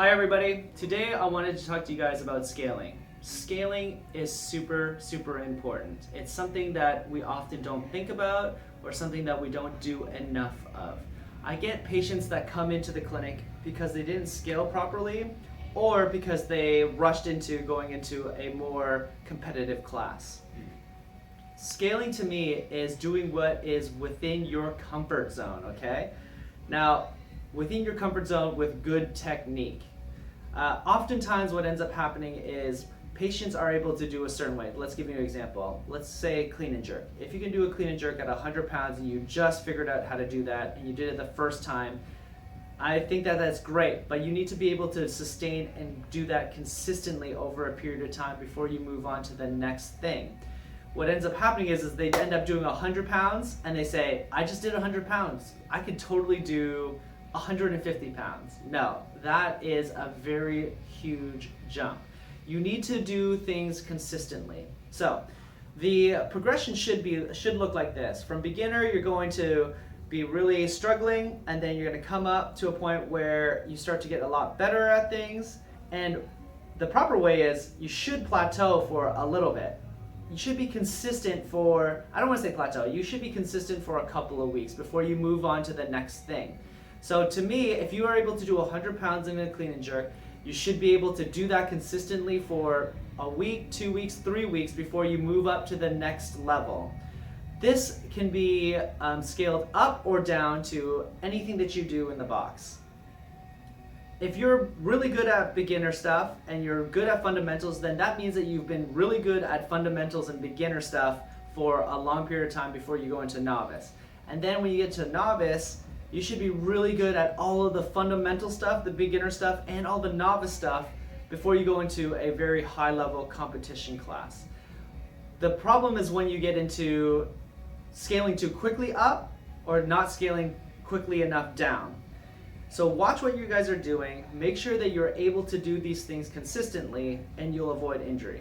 Hi everybody, today I wanted to talk to you guys about scaling. Scaling is super important. It's something that we often don't think about or something that we don't do enough of. I get patients that come into the clinic because they didn't scale properly or because they rushed into going into a more competitive class. Scaling to me is doing what is within your comfort zone, okay? Now, within your comfort zone with good technique. Oftentimes what ends up happening is patients are able to do a certain way. Let's give you an example. Let's say clean and jerk. If you can do a clean and jerk at 100 pounds and you just figured out how to do that and you did it the first time, I think that that's great, but you need to be able to sustain and do that consistently over a period of time before you move on to the next thing. What ends up happening is they end up doing 100 pounds and they say, I just did 100 pounds. I could totally do 150 pounds. No, that is a very huge jump. You need to do things consistently. So the progression should look like this. From beginner, you're going to be really struggling, and then you're going to come up to a point where you start to get a lot better at things. And the proper way is you should plateau for a little bit. You should be consistent for, I don't want to say plateau, you should be consistent for a couple of weeks before you move on to the next thing. So to me, if you are able to do 100 pounds in a clean and jerk, you should be able to do that consistently for a week, 2 weeks, 3 weeks before you move up to the next level. This can be scaled up or down to anything that you do in the box. If you're really good at beginner stuff and you're good at fundamentals, then that means that you've been really good at fundamentals and beginner stuff for a long period of time before you go into novice. And then when you get to novice, you should be really good at all of the fundamental stuff, the beginner stuff, and all the novice stuff before you go into a very high level competition class. The problem is when you get into scaling too quickly up or not scaling quickly enough down. So watch what you guys are doing, make sure that you're able to do these things consistently, and you'll avoid injury.